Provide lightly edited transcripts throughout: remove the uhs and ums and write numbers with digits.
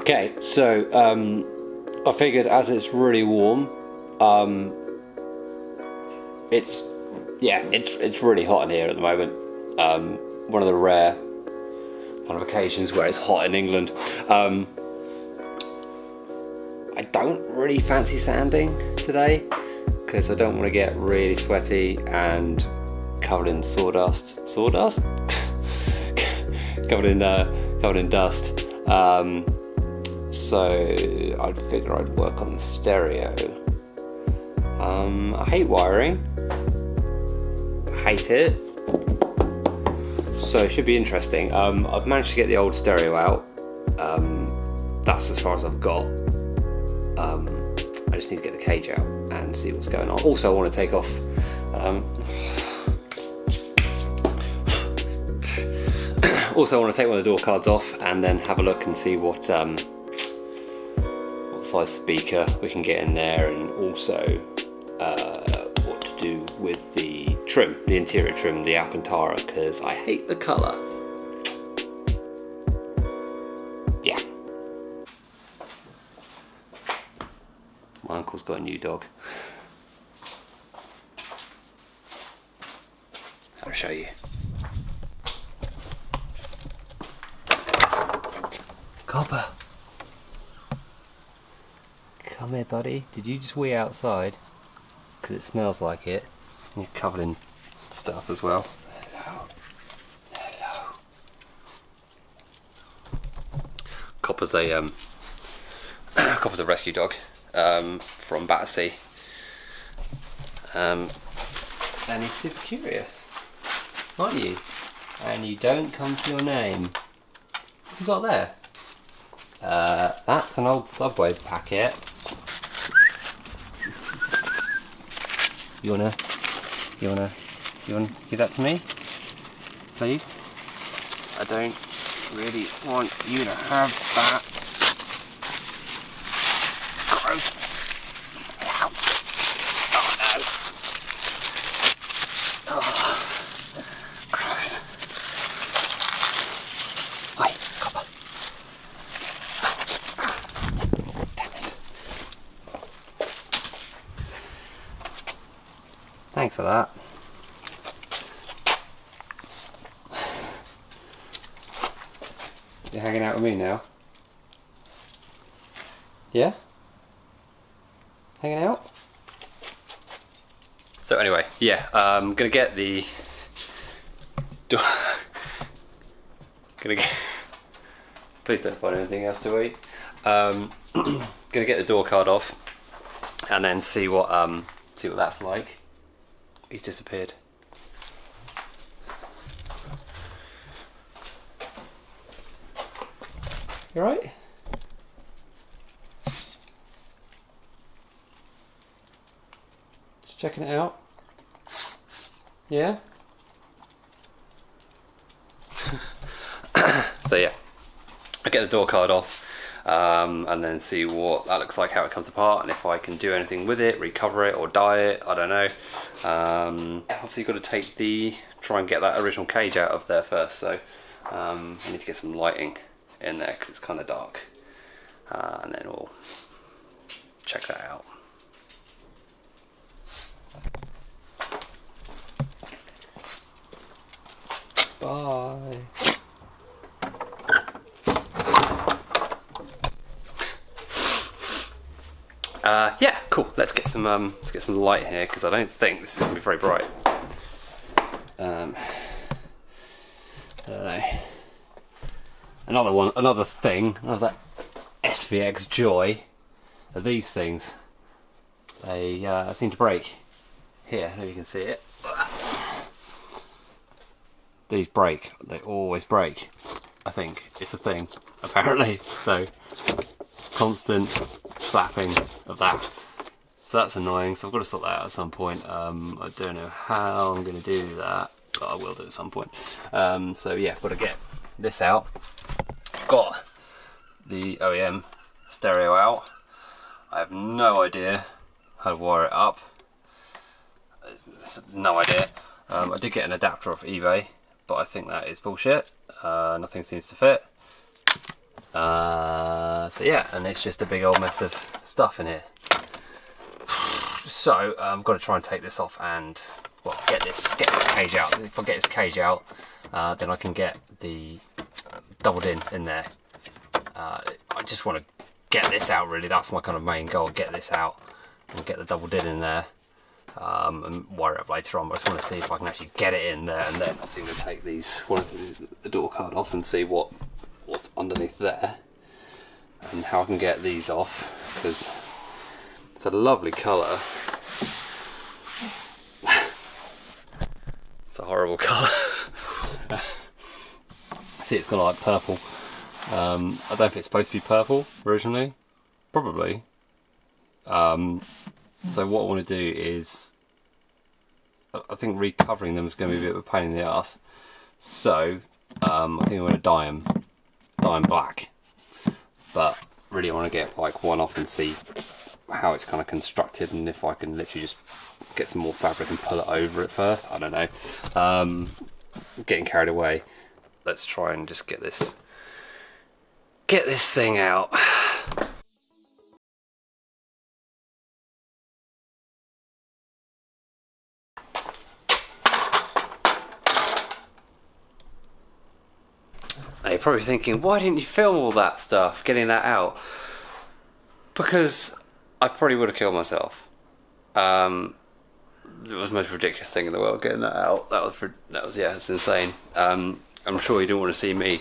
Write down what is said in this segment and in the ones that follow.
Okay, so I figured as it's really warm, it's really hot in here at the moment. One of the rare kind of occasions where it's hot in England. I don't really fancy sanding today because I don't want to get really sweaty and covered in sawdust. Sawdust? covered in dust. So I'd figure I'd work on the stereo. I hate wiring. I hate it. So it should be interesting. I've managed to get the old stereo out. That's as far as I've got. I just need to get the cage out and see what's going on. Also, I want to take off. Also, I want to take one of the door cards off and then have a look and see what size speaker we can get in there, and also what to do with the trim, the interior trim, the Alcantara, because I hate the colour. Yeah. My uncle's got a new dog. I'll show you. Copper. Come here, buddy. Did you just wee outside? Because it smells like it. And you're covered in stuff as well. Hello. Hello. Copper's a rescue dog from Battersea. And he's super curious, aren't you? And you don't come to your name. What have you got there? That's an old Subway packet. You wanna give that to me, please? I don't really want you to have that. Gross. Spit it out. Oh no. Oh, gross. Oi, Copper. Damn it. Thanks for that. You're hanging out with me now? Yeah? Hanging out? So anyway, yeah, I'm gonna get the door. Please don't find anything else to eat. Gonna get the door card off and then see what that's like. He's disappeared. You alright? Just checking it out. Yeah? So yeah, I get the door card off and then see what that looks like, how it comes apart, and if I can do anything with it, recover it or dye it, I don't know. Obviously you've got to try and get that original cage out of there first, so I need to get some lighting in there because it's kind of dark, and then we'll check that out. Bye. Yeah, cool. Let's get some light here because I don't think this is going to be very bright. I don't know. Another SVX joy are these things. They seem to break. Here, if you can see it. These break. They always break. I think it's a thing, apparently. So constant flapping of that. So that's annoying. So I've got to sort that out at some point. I don't know how I'm going to do that, but I will do it at some point. So yeah, I've got to get this out. Got the OEM stereo out. I have no idea how to wire it up. No idea. I did get an adapter off eBay, but I think that is bullshit. Nothing seems to fit. So yeah, and it's just a big old mess of stuff in here. So I'm going to try and take this off and, well, get this cage out. If I get this cage out, then I can get the doubled in there. I just want to get this out, really. That's my kind of main goal, get this out and get the doubled in there, and wire it up later on. But I just want to see if I can actually get it in there, and then I'm going to take the door card off and see what's underneath there and how I can get these off, because it's a lovely colour. It's a horrible colour. See, it's got like purple. I don't know if it's supposed to be purple originally. Probably. So what I want to do is, I think recovering them is going to be a bit of a pain in the ass. So I think I'm going to dye them black. But really, I want to get like one off and see how it's kind of constructed, and if I can literally just get some more fabric and pull it over it first. I don't know. Getting carried away. Let's try and just get this thing out. Now you're probably thinking, why didn't you film all that stuff, getting that out? Because I probably would have killed myself. It was the most ridiculous thing in the world, getting that out. That was yeah, it's insane. I'm sure you don't want to see me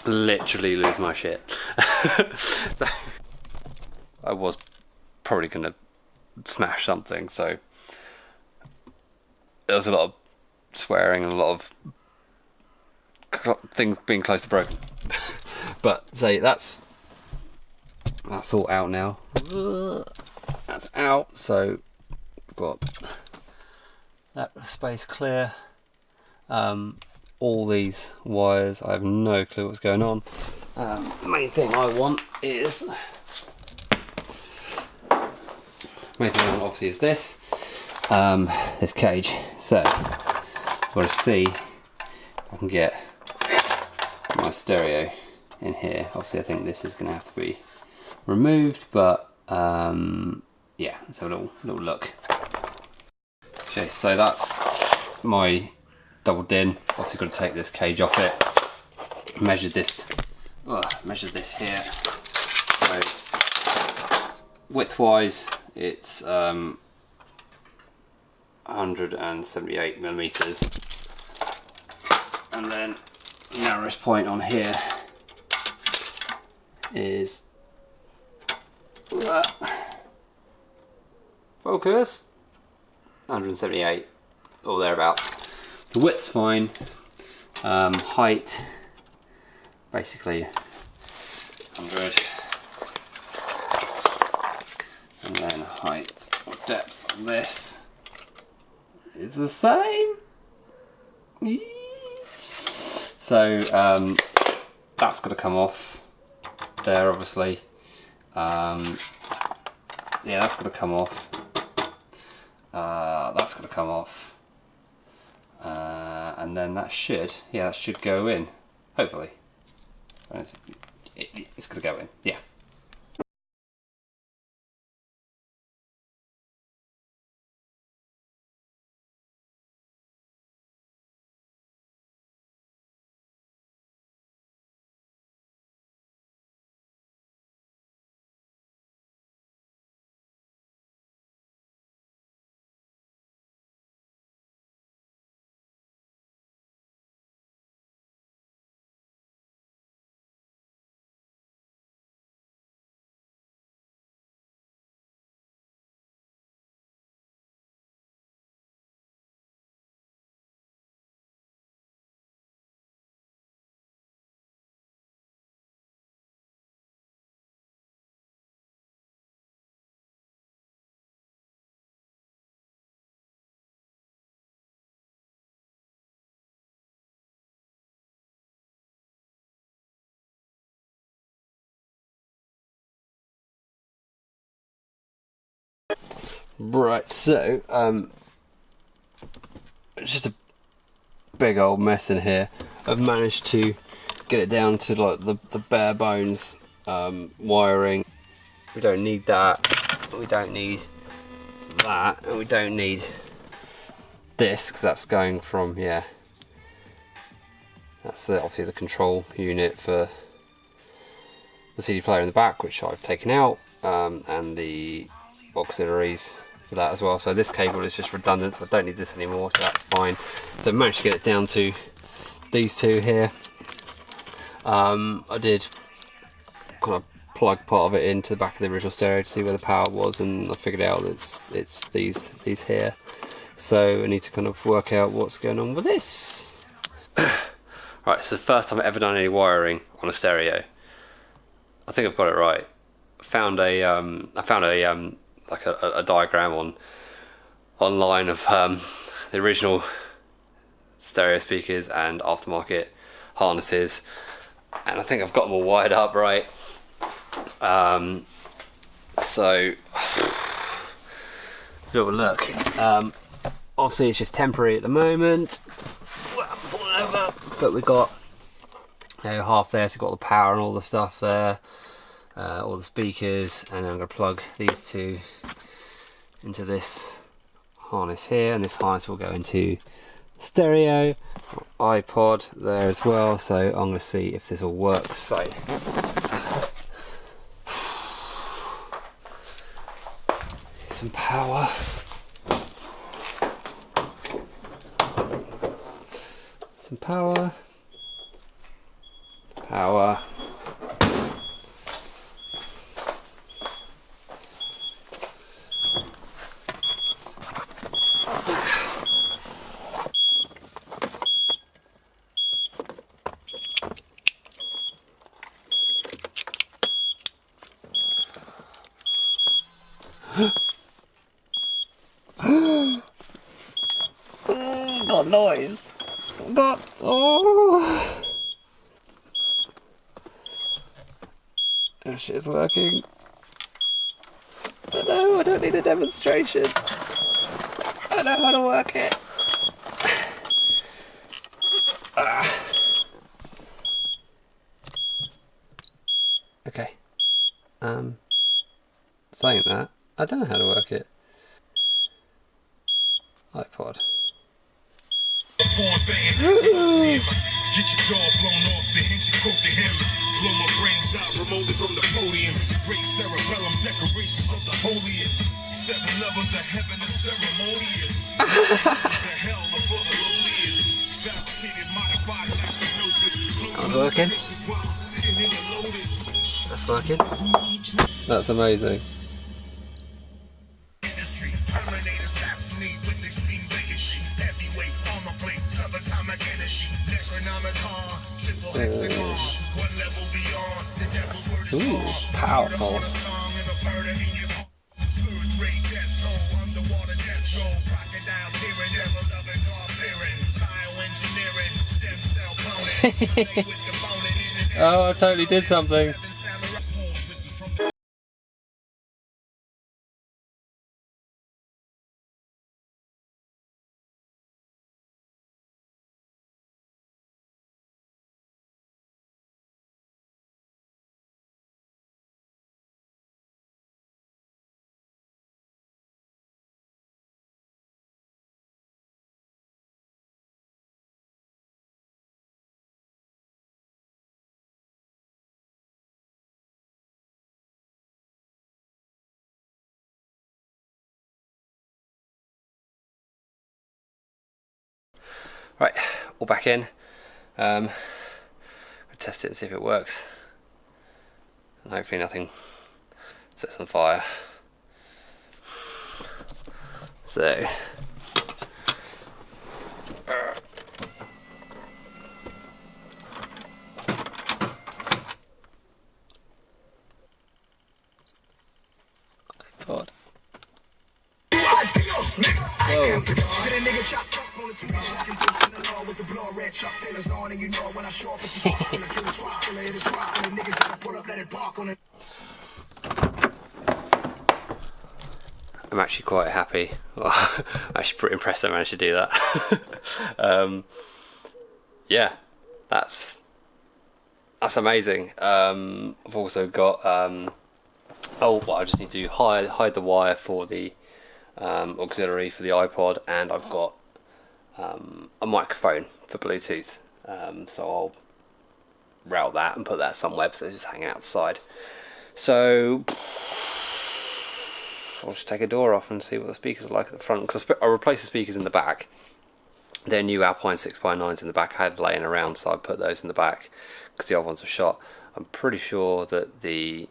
literally lose my shit. So, I was probably gonna smash something, so there was a lot of swearing and a lot of things being close to broken. But say that's all out now. That's out, so we've got that space clear. All these wires, I have no clue what's going on. The main thing I want obviously is this cage. So I've got to see if I can get my stereo in here. Obviously I think this is going to have to be removed, but yeah, let's have a little look. Okay, so that's my doubled in. Obviously got to take this cage off it. Measure this here. So width wise it's 178 millimeters, and then the narrowest point on here is focus 178 or thereabouts. The width's fine. Height basically 100, and then height or depth on this is the same. So that's got to come off there, obviously. Yeah, that's got to come off. That's got to come off. And then that should go in, hopefully. It's going to go in, yeah. Right, so just a big old mess in here. I've managed to get it down to like the bare bones wiring. We don't need that. We don't need that, and we don't need this because that's going from, yeah. That's obviously the control unit for the CD player in the back, which I've taken out, and the auxiliaries for that as well. So this cable is just redundant, so I don't need this anymore, so that's fine. So I managed to get it down to these two here. I did kind of plug part of it into the back of the original stereo to see where the power was, and I figured out that it's these here. So I need to kind of work out what's going on with this. Right, so the first time I've ever done any wiring on a stereo. I think I've got it right. I found a like a diagram online of the original stereo speakers and aftermarket harnesses, and I think I've got them all wired up right. So have a look. Obviously it's just temporary at the moment, but we've got, you know, half there, so we've got the power and all the stuff there, all the speakers, and then I'm going to plug these two into this harness here, and this harness will go into stereo, iPod there as well. So I'm going to see if this all works. So some power. Some power. Power. Got noise. Got oh. Oh shit's working. No, I don't need a demonstration. I know how to work it. Okay. Saying that, I don't know how to work it. iPod. Get your jaw blown off the hinge and quote to him. Blow my brains out, remotely from the podium. Great cerebellum decorations of the holiest. 7 levels of heaven and ceremonious. The hell for the lowliest. Fabricated, modified, hypnosis. That's working. That's working. That's amazing. Ooh, powerful. Oh, I totally did something. Right, all back in. I'll test it and see if it works. And hopefully nothing sets on fire. So God. Whoa. I'm actually quite happy. Well, I'm actually pretty impressed I managed to do that. Yeah, that's that's amazing. I've also got I just need to hide the wire for the auxiliary for the iPod, and I've got a microphone for Bluetooth. So I'll route that and put that somewhere, so it's just hanging outside. So I'll just take a door off and see what the speakers are like at the front, because I replaced the speakers in the back. They're new Alpine 6x9s in the back I had laying around, so I put those in the back because the old ones were shot. I'm pretty sure that the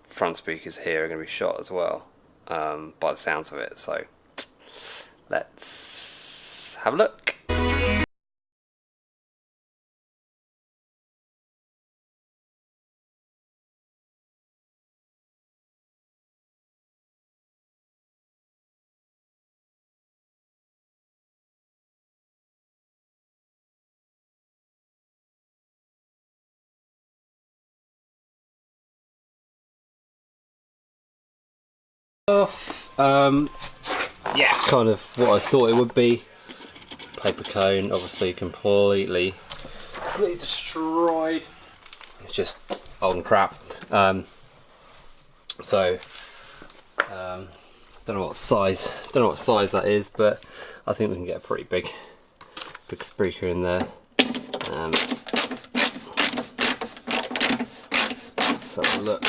front speakers here are going to be shot as well, by the sounds of it. So let's have a look. Yeah, kind of what I thought it would be. Paper cone, obviously completely destroyed. It's just old and crap. Don't know what size that is, but I think we can get a pretty big speaker in there. Let's have a look.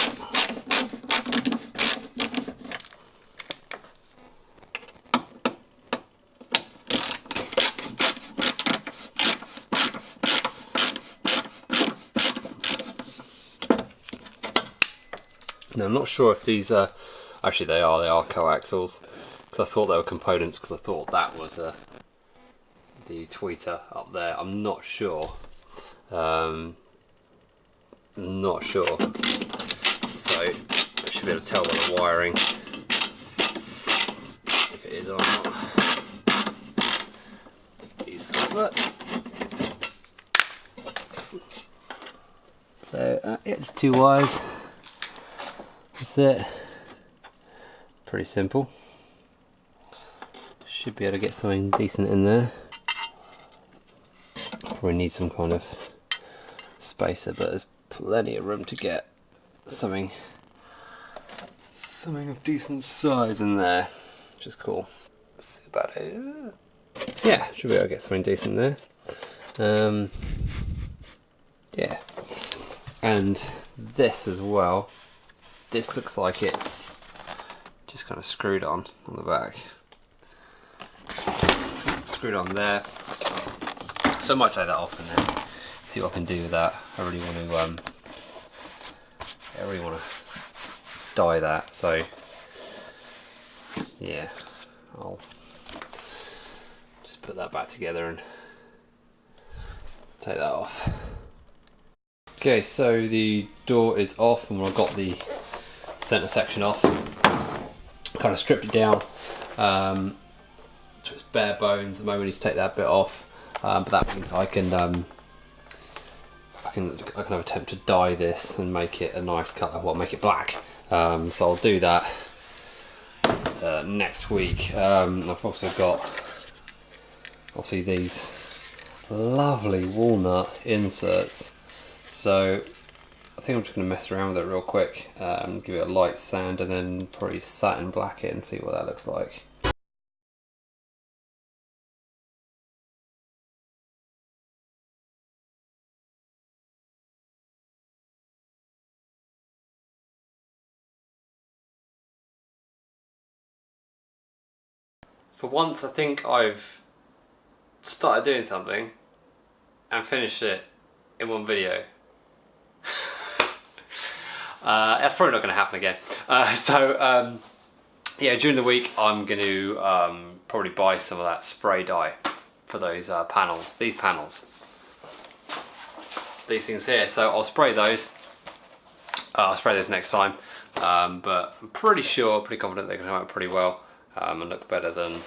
Now I'm not sure if these are, actually they are coaxials, because I thought they were components, because I thought that was the tweeter up there. I'm not sure. Not sure. So I should be able to tell by the wiring if it is or not. So yeah, just 2 wires. That's it. Pretty simple. Should be able to get something decent in there. Probably need some kind of spacer, but there's plenty of room to get something of decent size in there, which is cool. Let's see about it. Yeah, should be able to get something decent there. Yeah, and this as well. This looks like it's just kind of screwed on the back. Screwed on there. So I might take that off and then see what I can do with that. I really want to dye that. So yeah, I'll just put that back together and take that off. Okay, so the door is off, and when I got the center section off, kind of stripped it down to its bare bones. At the moment, I need to take that bit off, but that means I can have attempt to dye this and make it a nice colour. Well, make it black. So I'll do that next week. I've also got obviously these lovely walnut inserts. So I think I'm just going to mess around with it real quick, give it a light sand, and then probably satin black it and see what that looks like. For once, I think I've started doing something and finished it in one video. That's probably not going to happen again. Yeah, during the week I'm going to probably buy some of that spray dye for those panels. These panels. These things here. So I'll spray those. I'll spray those next time. But I'm pretty confident they're going to come out pretty well and look better than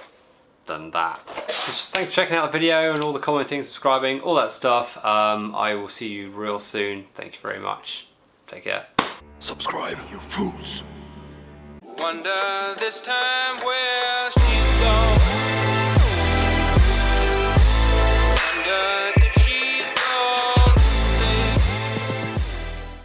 that. So just thanks for checking out the video and all the commenting, subscribing, all that stuff. I will see you real soon. Thank you very much. Take care. Subscribe, you fools. Wonder this time where